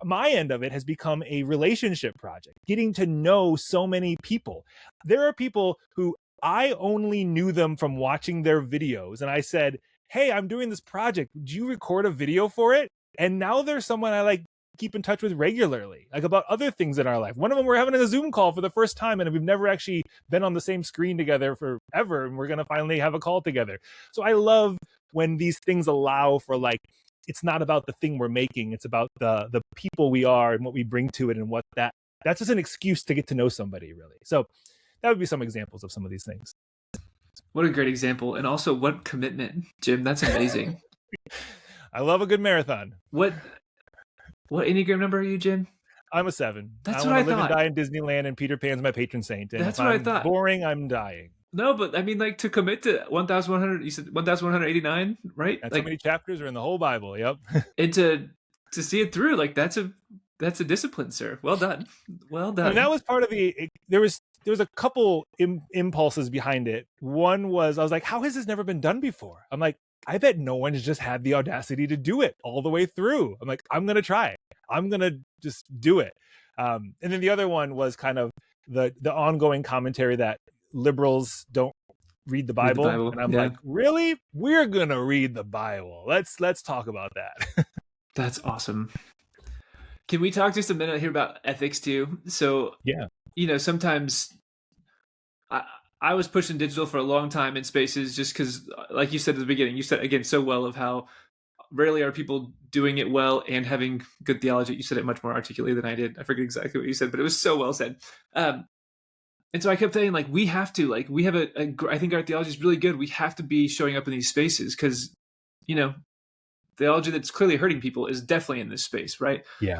my end of it has become a relationship project, getting to know so many people. There are people who I only knew them from watching their videos. And I said, hey, I'm doing this project. Would you record a video for it? And now there's someone I like keep in touch with regularly, like about other things in our life. One of them, we're having a Zoom call for the first time, and we've never actually been on the same screen together forever. And we're going to finally have a call together. So I love when these things allow for like, it's not about the thing we're making. It's about the people we are and what we bring to it, and what that's just an excuse to get to know somebody, really. So that would be some examples of some of these things. What a great example. And also what commitment, Jim. That's amazing. I love a good marathon. What Enneagram number are you, Jim? I'm a 7. That's what I live thought. And die in Disneyland, and Peter Pan's my patron saint. And that's what I thought. Boring, I'm dying. No, but I mean, like, to commit to 1,100, you said 1,189, right? That's like, how many chapters are in the whole Bible. Yep. And to see it through, like, that's a discipline, sir. Well done. Well done. And that was part of there was a couple impulses behind it. One was, I was like, how has this never been done before? I'm like, I bet no one's just had the audacity to do it all the way through. I'm like, I'm going to try. I'm going to just do it. And then the other one was kind of the ongoing commentary that liberals don't read the Bible. And I'm like, really? We're going to read the Bible. Let's talk about that. That's awesome. Can we talk just a minute here about ethics too? So, yeah, sometimes I was pushing digital for a long time in spaces just because, like you said at the beginning, you said again so well of how rarely are people doing it well and having good theology. You said it much more articulately than I did. I forget exactly what you said, but it was so well said. And so I kept saying, like, we have to, like, we have I think our theology is really good. We have to be showing up in these spaces because, theology that's clearly hurting people is definitely in this space, right? Yeah.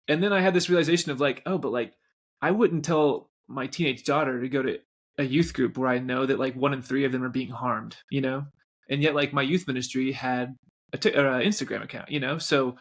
And then I had this realization of like, oh, but like, I wouldn't tell my teenage daughter to go to a youth group where I know that like 1 in 3 of them are being harmed, and yet like my youth ministry had an Instagram account, so,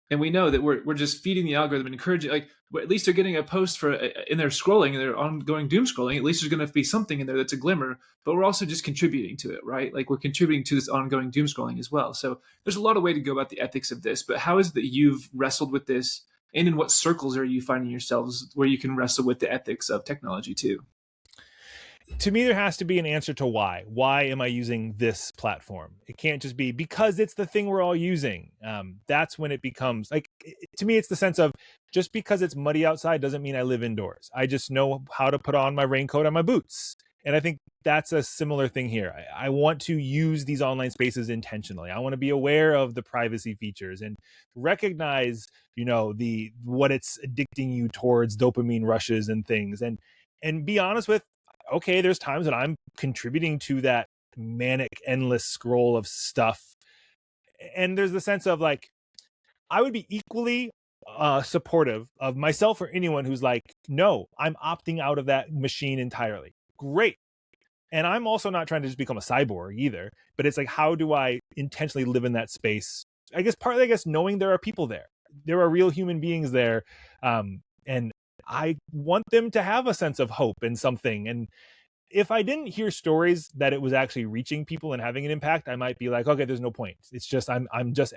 and we know that we're just feeding the algorithm and encouraging, like, at least they're getting a post for in their scrolling and their ongoing doom scrolling. At least there's going to be something in there that's a glimmer, but we're also just contributing to it, right? Like we're contributing to this ongoing doom scrolling as well. So there's a lot of way to go about the ethics of this, but how is it that you've wrestled with this, and in what circles are you finding yourselves where you can wrestle with the ethics of technology too? To me, there has to be an answer to why. Why am I using this platform? It can't just be because it's the thing we're all using. That's when it becomes like, to me, it's the sense of just because it's muddy outside doesn't mean I live indoors. I just know how to put on my raincoat and my boots. And I think that's a similar thing here. I want to use these online spaces intentionally. I want to be aware of the privacy features and recognize, what it's addicting you towards, dopamine rushes and things, and be honest with, okay, there's times that I'm contributing to that manic, endless scroll of stuff. And there's the sense of like, I would be equally supportive of myself or anyone who's like, no, I'm opting out of that machine entirely. Great. And I'm also not trying to just become a cyborg either, but it's like, how do I intentionally live in that space? I guess partly, knowing there are people there. There are real human beings there. And I want them to have a sense of hope and something. And if I didn't hear stories that it was actually reaching people and having an impact, I might be like, okay, there's no point. It's just, I'm just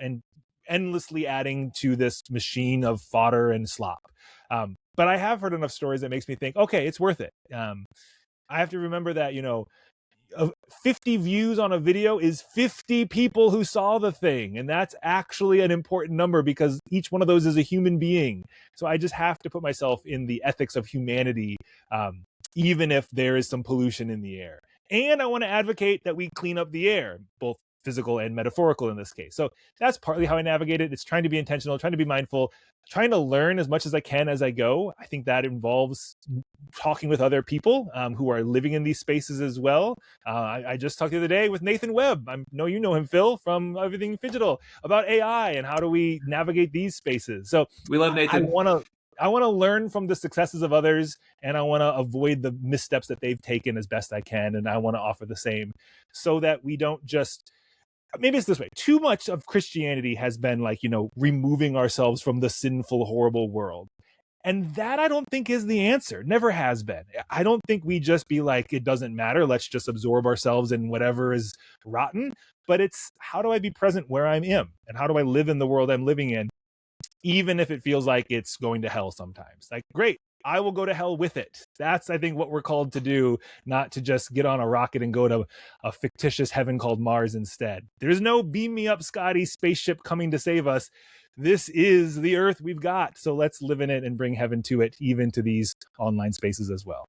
endlessly adding to this machine of fodder and slop. But I have heard enough stories that makes me think, okay, it's worth it. I have to remember that, 50 views on a video is 50 people who saw the thing. And that's actually an important number because each one of those is a human being. So I just have to put myself in the ethics of humanity, even if there is some pollution in the air. And I want to advocate that we clean up the air, both physical and metaphorical in this case. So that's partly how I navigate it. It's trying to be intentional, trying to be mindful, trying to learn as much as I can as I go. I think that involves talking with other people who are living in these spaces as well. I just talked the other day with Nathan Webb. I know you know him, Phil, from Everything Digital, about AI and how do we navigate these spaces. So We love Nathan. I want to learn from the successes of others, and I want to avoid the missteps that they've taken as best I can. And I want to offer the same so that we don't just, maybe it's this way. Too much of Christianity has been like, removing ourselves from the sinful, horrible world. And that I don't think is the answer. Never has been. I don't think we just be like, it doesn't matter. Let's just absorb ourselves in whatever is rotten. But it's, how do I be present where I am? And how do I live in the world I'm living in? Even if it feels like it's going to hell sometimes. Like, great, I will go to hell with it. That's, I think, what we're called to do, not to just get on a rocket and go to a fictitious heaven called Mars instead. There's no beam me up, Scotty spaceship coming to save us. This is the earth we've got. So let's live in it and bring heaven to it, even to these online spaces as well.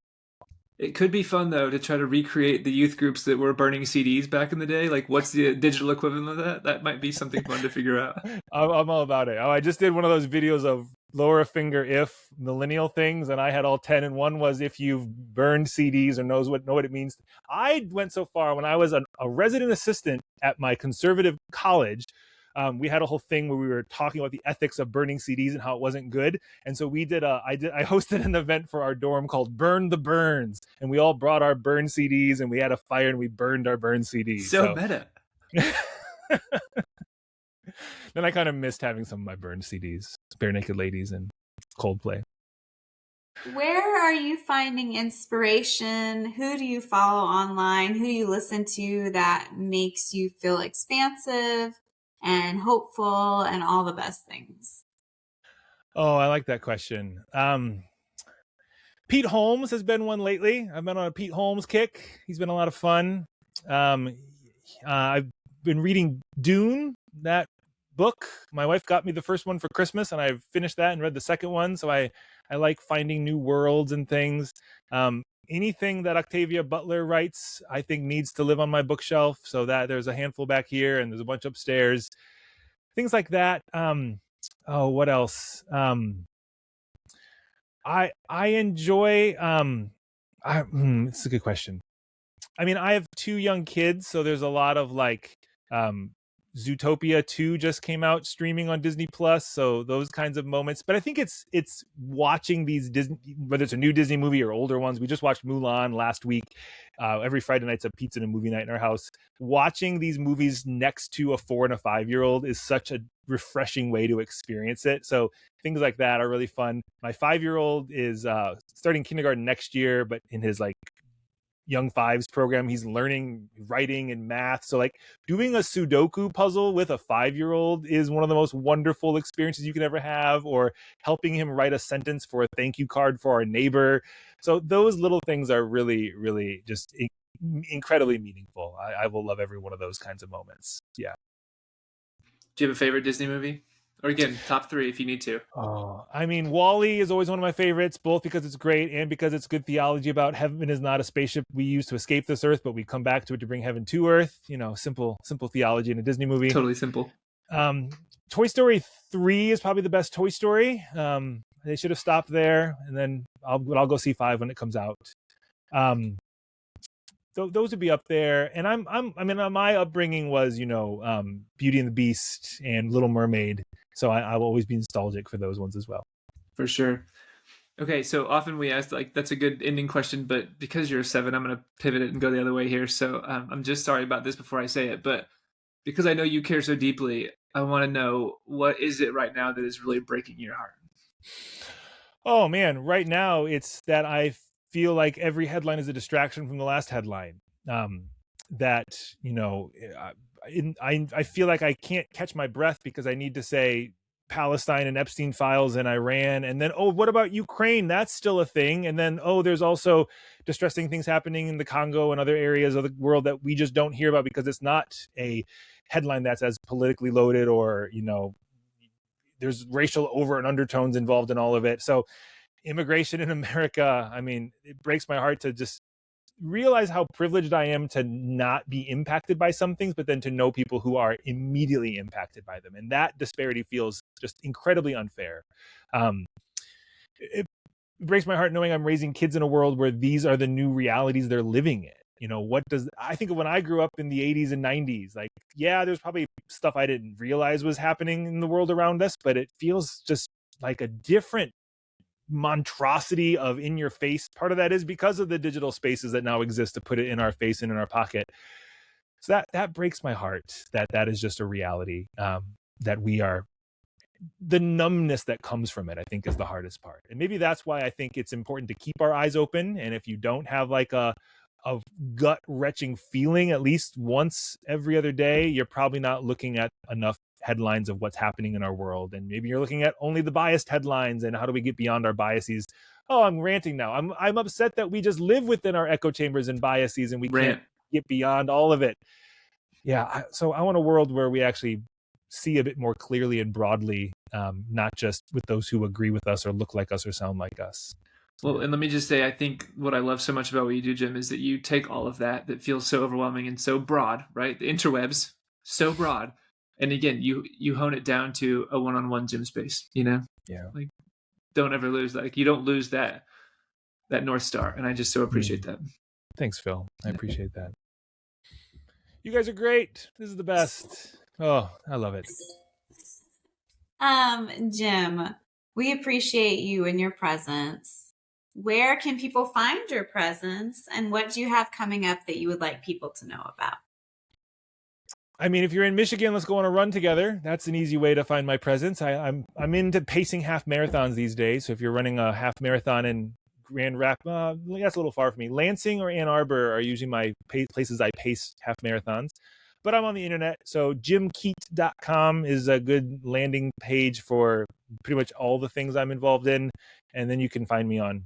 It could be fun, though, to try to recreate the youth groups that were burning CDs back in the day. Like, what's the digital equivalent of that? That might be something fun to figure out. I'm all about it. I just did one of those videos of lower a finger if millennial things, and I had all 10, and one was if you've burned CDs or know what it means. I went so far when I was a resident assistant at my conservative college. We had a whole thing where we were talking about the ethics of burning CDs and how it wasn't good. And so I hosted an event for our dorm called Burn the Burns. And we all brought our burned CDs and we had a fire and we burned our burned CDs. So meta. Then I kind of missed having some of my burned CDs, Bare Naked Ladies and Coldplay. Where are you finding inspiration? Who do you follow online? Who do you listen to that makes you feel expansive and hopeful and all the best things? Oh, I like that question. Pete Holmes has been one lately. I've been on a Pete Holmes kick. He's been a lot of fun. I've been reading Dune, that book. My wife got me the first one for Christmas, and I've finished that and read the second one. So I like finding new worlds and things. Anything that Octavia Butler writes, I think needs to live on my bookshelf. So that there's a handful back here and there's a bunch upstairs. Things like that. What else? I enjoy. It's a good question. I mean, I have 2 young kids, so there's a lot of like. Zootopia 2 just came out streaming on Disney Plus, so those kinds of moments. But I think it's watching these Disney, whether it's a new Disney movie or older ones. We just watched Mulan last week. Every Friday night's a pizza and a movie night in our house. Watching these movies next to a 4 and a 5-year-old is such a refreshing way to experience it. So things like that are really fun. My 5-year-old is starting kindergarten next year, but in his like Young Fives program, he's learning writing and math. So like doing a Sudoku puzzle with a 5-year-old is one of the most wonderful experiences you can ever have, or helping him write a sentence for a thank you card for our neighbor. So those little things are really, really just incredibly meaningful. I will love every one of those kinds of moments. Yeah. Do you have a favorite Disney movie? Or again, top 3 if you need to. Oh, I mean, WALL-E is always one of my favorites, both because it's great and because it's good theology about heaven is not a spaceship we use to escape this earth, but we come back to it to bring heaven to earth. Simple theology in a Disney movie. Totally simple. Toy Story 3 is probably the best Toy Story. They should have stopped there, and then I'll go see 5 when it comes out. Those would be up there. And I mean, my upbringing was, Beauty and the Beast and Little Mermaid. So I will always be nostalgic for those ones as well. For sure. Okay, so often we ask, like, that's a good ending question, but because you're a 7, I'm going to pivot it and go the other way here. So I'm just sorry about this before I say it, but because I know you care so deeply, I want to know, what is it right now that is really breaking your heart? Oh, man. Right now, it's that I feel like every headline is a distraction from the last headline. I feel like I can't catch my breath because I need to say Palestine and Epstein files and Iran. And then, what about Ukraine? That's still a thing. And then, there's also distressing things happening in the Congo and other areas of the world that we just don't hear about because it's not a headline that's as politically loaded, or, there's racial over and undertones involved in all of it. So immigration in America, I mean, it breaks my heart to just realize how privileged I am to not be impacted by some things, but then to know people who are immediately impacted by them. And that disparity feels just incredibly unfair. It breaks my heart knowing I'm raising kids in a world where these are the new realities they're living in. I think of when I grew up in the 80s and 90s, like, yeah, there's probably stuff I didn't realize was happening in the world around us, but it feels just like a different monstrosity of in your face. Part of that is because of the digital spaces that now exist to put it in our face and in our pocket. So that breaks my heart that is just a reality, that we are, the numbness that comes from it, I think, is the hardest part. And maybe that's why I think it's important to keep our eyes open. And if you don't have like a gut wrenching feeling at least once every other day, you're probably not looking at enough headlines of what's happening in our world. And maybe you're looking at only the biased headlines and how do we get beyond our biases. Oh, I'm ranting now. I'm upset that we just live within our echo chambers and biases and we can't get beyond all of it. Yeah. So I want a world where we actually see a bit more clearly and broadly, not just with those who agree with us or look like us or sound like us. Well, and let me just say, I think what I love so much about what you do, Jim, is that you take all of that feels so overwhelming and so broad, right? The interwebs, so broad. And again, you hone it down to a one-on-one gym space, Yeah. Like, don't ever lose that. Like, you don't lose that North Star. And I just so appreciate that. Thanks, Phil. I appreciate that. You guys are great. This is the best. Oh, I love it. Jim, we appreciate you and your presence. Where can people find your presence, and what do you have coming up that you would like people to know about? I mean, if you're in Michigan, let's go on a run together. That's an easy way to find my presence. I'm into pacing half marathons these days. So if you're running a half marathon in Grand Rapids, that's a little far for me. Lansing or Ann Arbor are usually my places I pace half marathons. But I'm on the internet. So jimkeat.com is a good landing page for pretty much all the things I'm involved in. And then you can find me on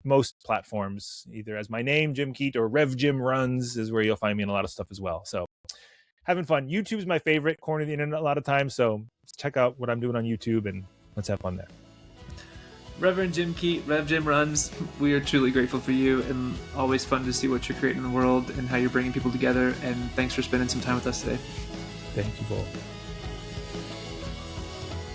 most platforms, either as my name, Jim Keat, or Rev Jim Runs is where you'll find me in a lot of stuff as well. So having fun. YouTube's my favorite corner of the internet a lot of times. So check out what I'm doing on YouTube and let's have fun there. Reverend Jim Keat, Rev Jim Runs, we are truly grateful for you, and always fun to see what you're creating in the world and how you're bringing people together. And thanks for spending some time with us today. Thank you both.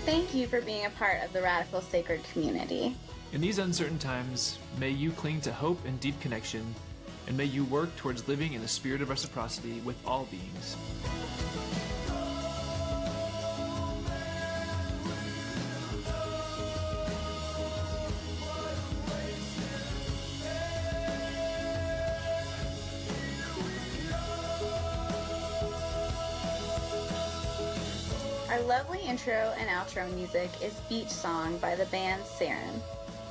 Thank you for being a part of the Radical Sacred community. In these uncertain times, may you cling to hope and deep connection, and may you work towards living in the spirit of reciprocity with all beings. Our lovely intro and outro music is Beach Song by the band Saren.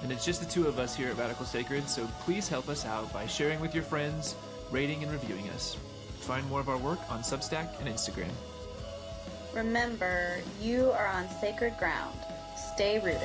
And it's just the two of us here at Radical Sacred, so please help us out by sharing with your friends, rating and reviewing us. Find more of our work on Substack and Instagram. Remember, you are on sacred ground. Stay rooted.